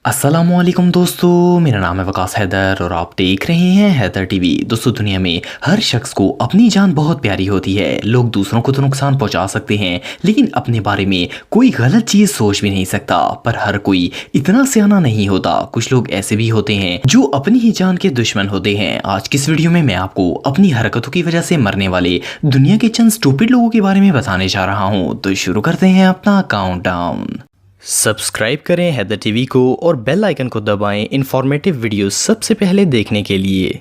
अस्सलामुअलैकुम दोस्तों, मेरा नाम है वकास हैदर और आप देख रहे हैं हैदर टीवी। दोस्तों, दुनिया में हर शख्स को अपनी जान बहुत प्यारी होती है। लोग दूसरों को तो नुकसान पहुंचा सकते हैं, लेकिन अपने बारे में कोई गलत चीज सोच भी नहीं सकता। पर हर कोई इतना सियाना नहीं होता। कुछ लोग ऐसे भी होते हैं जो अपनी ही जान के दुश्मन होते हैं। आज की इस वीडियो में मैं आपको अपनी हरकतों की वजह से मरने वाले दुनिया के चंद स्टूपिड लोगों के बारे में बताने जा रहा हूँ। तो शुरू करते हैं अपना काउंटडाउन। सब्सक्राइब करें हैदर टीवी को और बेल आइकन को दबाएं इंफॉर्मेटिव वीडियो सबसे पहले देखने के लिए।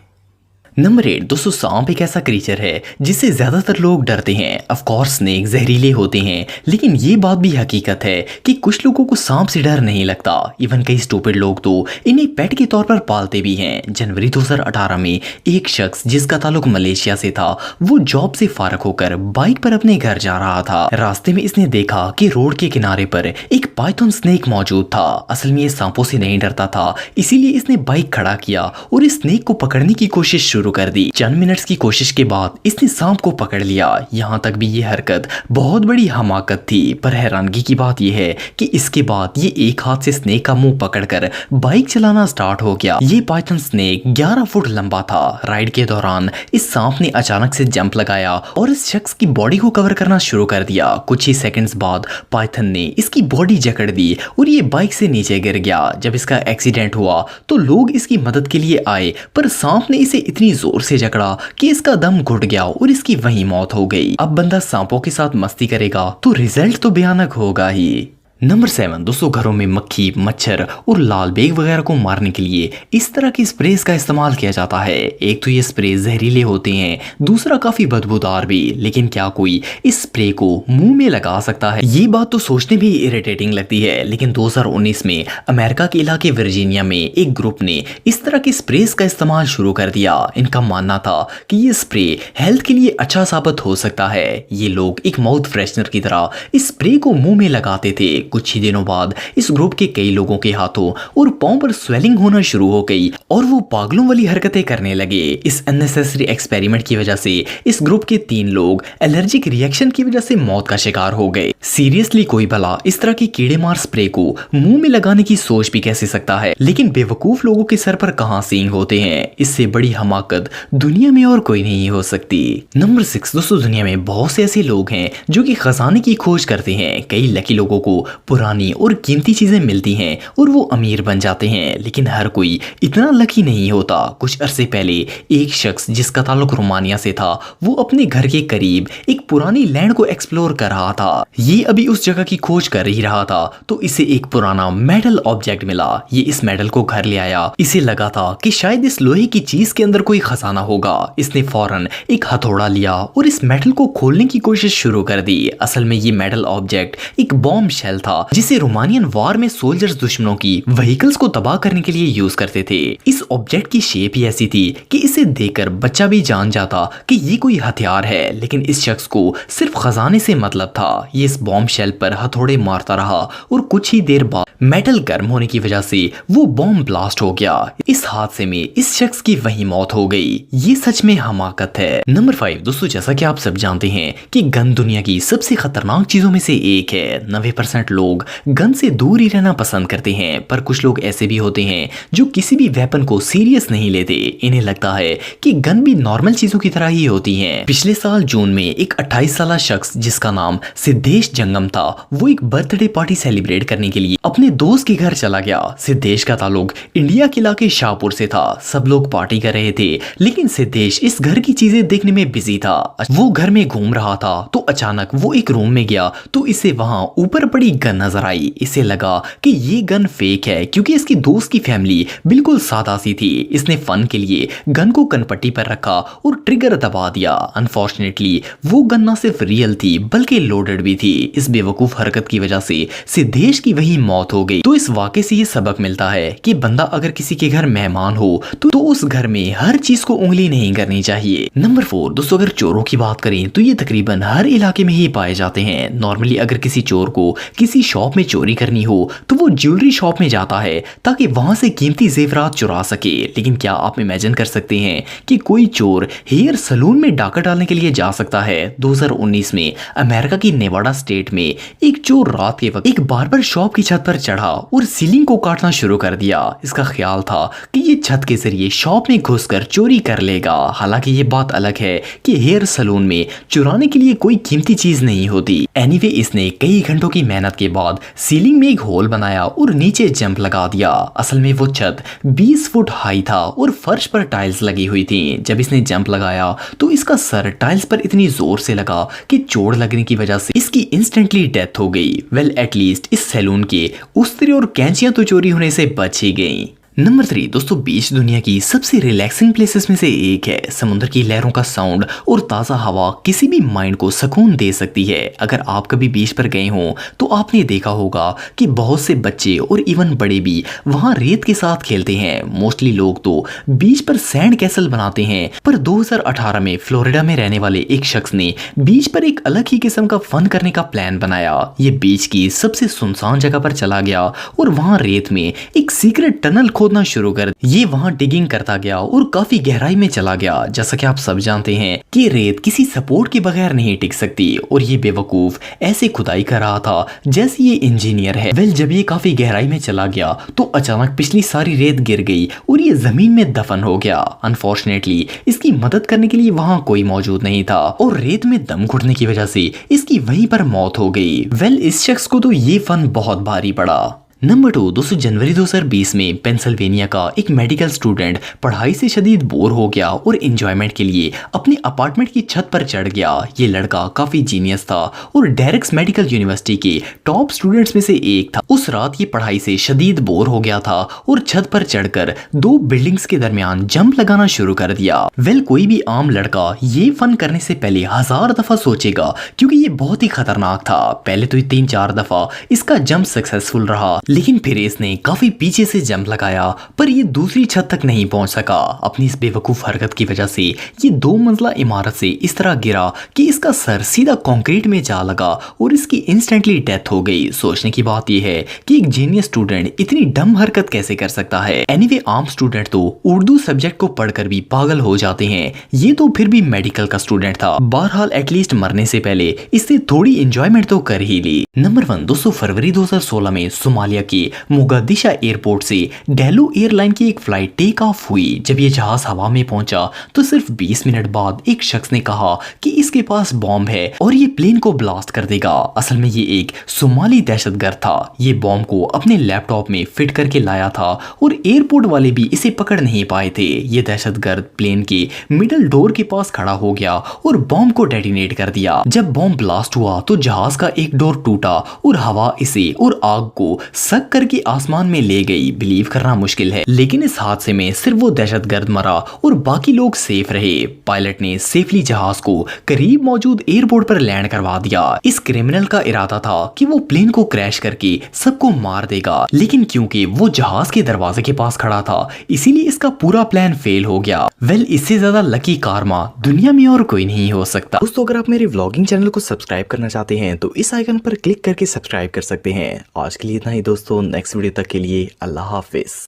नंबर 8 दोस्तों, सांप एक ऐसा क्रीचर है जिससे ज्यादातर लोग डरते हैं। ऑफ कोर्स स्नेक जहरीले होते हैं, लेकिन ये बात भी हकीकत है कि कुछ लोगों को सांप से डर नहीं लगता। इवन कई स्टूपिड लोग तो इन्हें पेट के तौर पर पालते भी हैं। जनवरी 2018 में एक शख्स जिसका ताल्लुक मलेशिया से था, वो जॉब से फारग होकर बाइक पर अपने घर जा रहा था। रास्ते में इसने देखा कि रोड के किनारे पर एक पाइथन स्नेक मौजूद था। असल में ये सांपों से नहीं डरता था, इसीलिए इसने बाइक खड़ा किया और इस स्नेक को पकड़ने की कोशिश शुरू कर दी। चंद मिनट्स की कोशिश के बाद इसने सांप को पकड़ लिया। यहाँ तक भी ये हरकत बहुत बड़ी हमाकत थी, पर हैरानगी की बात यह है कि इसके बाद ये एक हाथ से स्नेक का मुंह पकड़कर बाइक चलाना स्टार्ट हो गया। ये पाइथन स्नेक 11 फुट लंबा था। राइड के दौरान इस सांप ने अचानक से जंप लगाया और इस शख्स की बॉडी को कवर करना शुरू कर दिया। कुछ ही सेकंड्स बाद पाइथन ने इसकी बॉडी जकड़ दी और ये बाइक से नीचे गिर गया। जब इसका एक्सीडेंट हुआ तो लोग इसकी मदद के लिए आए, पर सांप ने इसे इतनी जोर से जकड़ा कि इसका दम घुट गया और इसकी वहीं मौत हो गई। अब बंदा सांपों के साथ मस्ती करेगा तो रिजल्ट तो भयानक होगा ही। नंबर 7 दोस्तों, घरों में मक्खी, मच्छर और लाल बेग वगैरह को मारने के लिए इस तरह की स्प्रेज का इस्तेमाल किया जाता है। एक तो ये स्प्रे जहरीले होते हैं, दूसरा काफी बदबूदार भी। लेकिन क्या कोई इस स्प्रे को मुंह में लगा सकता है? ये बात तो सोचने भी इरिटेटिंग लगती है। लेकिन 2019 में अमेरिका के इलाके वर्जीनिया में एक ग्रुप ने इस तरह की स्प्रेज का इस्तेमाल शुरू कर दिया। इनका मानना था कि ये स्प्रे हेल्थ के लिए अच्छा साबित हो सकता है। ये लोग एक माउथ फ्रेशनर की तरह इस स्प्रे को मुंह में लगाते थे। कुछ ही दिनों बाद इस ग्रुप के कई लोगों के हाथों और पांव पर स्वेलिंग होना शुरू हो गई और वो पागलों वाली हरकतें करने लगे। इस अननेसेसरी एक्सपेरिमेंट की वजह से इस ग्रुप के 3 लोग एलर्जिक रिएक्शन की वजह से मौत का शिकार हो गए। सीरियसली कोई भला इस तरह की कीड़े मार स्प्रे को मुंह में लगाने की सोच भी कैसे सकता है? लेकिन बेवकूफ लोगों के सर पर कहां सींग होते हैं। इससे बड़ी हमाकत दुनिया में और कोई नहीं हो सकती। नंबर 6 दोस्तों, दुनिया में बहुत से ऐसे लोग हैं जो कि खजाने की खोज करते हैं। कई लकी लोगों को पुरानी और कीमती चीजें मिलती हैं और वो अमीर बन जाते हैं, लेकिन हर कोई इतना लकी नहीं होता। कुछ अरसे पहले एक शख्स जिसका ताल्लुक रोमानिया से था, वो अपने घर के करीब एक पुरानी लैंड को एक्सप्लोर कर रहा था। ये अभी उस जगह की खोज कर ही रहा था तो इसे एक पुराना मेटल ऑब्जेक्ट मिला। ये इस मेटल को घर ले आया। इसे लगा था कि शायद इस लोहे की चीज के अंदर कोई खजाना होगा। इसने फौरन एक हथौड़ा लिया और इस मेटल को खोलने की कोशिश शुरू कर दी। असल में ये मेटल ऑब्जेक्ट एक बॉम्ब शेल था जिसे रोमानियन वार में सोल्जर्स दुश्मनों की व्हीकल्स को तबाह करने के लिए यूज करते थे। इस ऑब्जेक्ट की शेप ही ऐसी थी कि इसे देखकर बच्चा भी जान जाता कि ये कोई हथियार है। लेकिन इस शख्स को सिर्फ खजाने से मतलब था। ये इस बॉम्ब शेल पर हथौड़े मारता रहा और कुछ ही देर बाद मेटल गर्म होने की वजह से वो बॉम्ब ब्लास्ट हो गया। इस हादसे में इस शख्स की वहीं मौत हो गई। ये सच में हमाकत है। नंबर 5 दोस्तों, जैसा कि आप सब जानते हैं कि गन दुनिया की सबसे खतरनाक चीजों में से एक है। 90% लोग गन से दूर ही रहना पसंद करते हैं, पर कुछ लोग ऐसे भी होते हैं जो किसी भी वेपन को सीरियस नहीं लेते। इन्हें लगता है कि गन भी नॉर्मल चीजों की तरह ही होती हैं। पिछले साल जून में एक 28 साल शख्स जिसका नाम सिद्धेश जंगम था, वो एक बर्थडे पार्टी सेलिब्रेट करने के लिए अपने दोस्त के घर चला गया। सिद्धेश का ताल्लुक इंडिया के इलाके शाहपुर से था। सब लोग पार्टी कर रहे थे, लेकिन सिद्धेश इस घर की चीजें देखने में बिजी था। वो घर में घूम रहा था तो अचानक वो एक रूम में गया तो इसे वहां ऊपर पड़ी गन नजर आई। इसे लगा कि ये गन फेक है क्योंकि इसकी दोस्त की फैमिली बिल्कुल सादा सी थी। इसने फन के लिए गन को कनपट्टी पर रखा और ट्रिगर दबा दिया। अनफॉर्चुनेटली वो गन ना सिर्फ रियल थी बल्कि लोडेड भी थी। इस बेवकूफ हरकत की वजह से सिद्धेश की वही मौत हो गई। तो इस वाकये से ये सबक मिलता है कि बंदा अगर किसी के घर मेहमान हो तो उस घर में हर चीज को उंगली नहीं करनी चाहिए। नंबर 4 दोस्तों, अगर चोरों की बात करें तो ये तकरीबन हर इलाके में ही पाए जाते हैं। नॉर्मली अगर किसी चोर को किसी किसी शॉप में चोरी करनी हो तो वो ज्वेलरी शॉप में जाता है ताकि वहां से कीमती जेवरात चुरा सके। लेकिन क्या आप इमेजिन कर सकते हैं कि कोई चोर हेयर सलून में डाका डालने के लिए जा सकता है? 2019 में अमेरिका की नेवाडा स्टेट में एक चोर रात के वक्त एक बार्बर शॉप की छत पर चढ़ा और सीलिंग को काटना शुरू कर दिया। इसका ख्याल था कि ये छत के जरिए शॉप में घुसकर चोरी कर लेगा। हालांकि ये बात अलग है कि हेयर सलून में चुराने के लिए कोई कीमती चीज नहीं होती। एनीवे इसने कई घंटों की मेहनत के बाद सीलिंग में एक होल बनाया और नीचे जंप लगा दिया। असल में वो छत 20 फुट हाई था और फर्श पर टाइल्स लगी हुई थी। जब इसने जंप लगाया तो इसका सर टाइल्स पर इतनी जोर से लगा कि चोट लगने की वजह से इसकी इंस्टेंटली डेथ हो गई। वेल एटलीस्ट इस सैलून के उस्तरे और कैंचियां तो चोरी होने से बच ही गई। नंबर 3 दोस्तों, बीच दुनिया की सबसे रिलैक्सिंग प्लेसेस में से एक है। समुद्र की लहरों का साउंड और ताज़ा हवा किसी भी माइंड को सुकून दे सकती है। अगर आप कभी बीच पर गए हों तो आपने देखा होगा कि बहुत से बच्चे और इवन बड़े भी वहां रेत के साथ खेलते हैं। मोस्टली लोग तो बीच पर सैंड कैसल बनाते हैं, पर 2018 में फ्लोरिडा में रहने वाले एक शख्स ने बीच पर एक अलग ही किस्म का फन करने का प्लान बनाया। ये बीच की सबसे सुनसान जगह पर चला गया और वहां रेत में एक सीक्रेट टनल खोदना शुरू कर। ये वहां डिगिंग करता गया और काफी गहराई में चला गया। जैसा कि आप सब जानते हैं कि रेत किसी सपोर्ट के बगैर नहीं टिक सकती और ये बेवकूफ ऐसे खुदाई कर रहा था जैसे ये इंजीनियर है। वेल जब ये काफी गहराई में चला गया तो अचानक पिछली सारी रेत गिर गई और ये जमीन में दफन हो गया। अनफॉर्चुनेटली इसकी मदद करने के लिए वहां कोई मौजूद नहीं था और रेत में दम घुटने की वजह से इसकी वहीं पर मौत हो गई। वेल इस शख्स को तो ये फन बहुत भारी पड़ा। नंबर 2 दोस्तों, जनवरी 2020 में पेंसिल्वेनिया का एक मेडिकल स्टूडेंट पढ़ाई से शदीद बोर हो गया और एंजॉयमेंट के लिए अपने अपार्टमेंट की छत पर चढ़ गया। ये लड़का काफी जीनियस था और डेरेक्स मेडिकल यूनिवर्सिटी के टॉप स्टूडेंट्स में से एक था। उस रात ये पढ़ाई से शदीद बोर हो गया था और छत पर चढ़कर 2 बिल्डिंग्स के दरमियान जंप लगाना शुरू कर दिया। वेल कोई भी आम लड़का ये फन करने से पहले 1000 दफा सोचेगा क्योंकि ये बहुत ही खतरनाक था। पहले तो 3-4 दफा इसका जंप सक्सेसफुल रहा, लेकिन फिर इसने काफी पीछे से जंप लगाया पर ये दूसरी छत तक नहीं पहुंच सका। अपनी इस बेवकूफ हरकत की वजह से ये 2 मंजिला इमारत से इस तरह गिरा कि इसका सर सीधा कंक्रीट में जा लगा और इसकी इंस्टेंटली डेथ हो गई। सोचने की बात यह है कि एक जीनियस स्टूडेंट इतनी डम हरकत कैसे कर सकता है। एनीवे आम स्टूडेंट तो उर्दू सब्जेक्ट को पढ़कर भी पागल हो जाते हैं, ये तो फिर भी मेडिकल का स्टूडेंट था। बहरहाल एटलीस्ट मरने से पहले इसने थोड़ी एंजॉयमेंट तो कर ही ली। नंबर 1 दोस्तों, फरवरी 2016 में सोमालिया की मोगादिशा एयरपोर्ट से डेलो एयरलाइन की एक फ्लाइट टेक ऑफ हुई। जब ये जहाज हवा में पहुंचा तो सिर्फ 20 मिनट बाद एक शख्स ने कहा कि इसके पास बॉम्ब है और ये प्लेन को ब्लास्ट कर देगा। असल में ये एक सोमाली दहशतगर्द था। ये बॉम्ब को अपने लैपटॉप में फिट करके लाया था और एयरपोर्ट वाले भी इसे पकड़ नहीं पाए थे। ये दहशतगर्द प्लेन के मिडल डोर के पास खड़ा हो गया और बॉम्ब को डेटिनेट कर दिया। जब बॉम्ब ब्लास्ट हुआ तो जहाज का एक डोर टूटा और हवा इसे और आग को सक करके आसमान में ले गई। बिलीव करना मुश्किल है, लेकिन इस हादसे में सिर्फ वो दहशतगर्द मरा और बाकी लोग सेफ रहे। पायलट ने सेफली जहाज को करीब मौजूद एयरपोर्ट पर लैंड करवा दिया। इस क्रिमिनल का इरादा था कि वो प्लेन को क्रैश करके सबको मार देगा, लेकिन क्योंकि वो जहाज के दरवाजे के पास खड़ा था इसीलिए इसका पूरा प्लान फेल हो गया। वेल इससे ज्यादा लकी कारमा दुनिया में और कोई नहीं हो सकता। दोस्तों अगर आप मेरे व्लॉगिंग चैनल को सब्सक्राइब करना चाहते हैं तो इस आइकन पर क्लिक करके सब्सक्राइब कर सकते हैं। आज के लिए इतना ही दोस्तों, नेक्स्ट वीडियो तक के लिए अल्लाह हाफिज।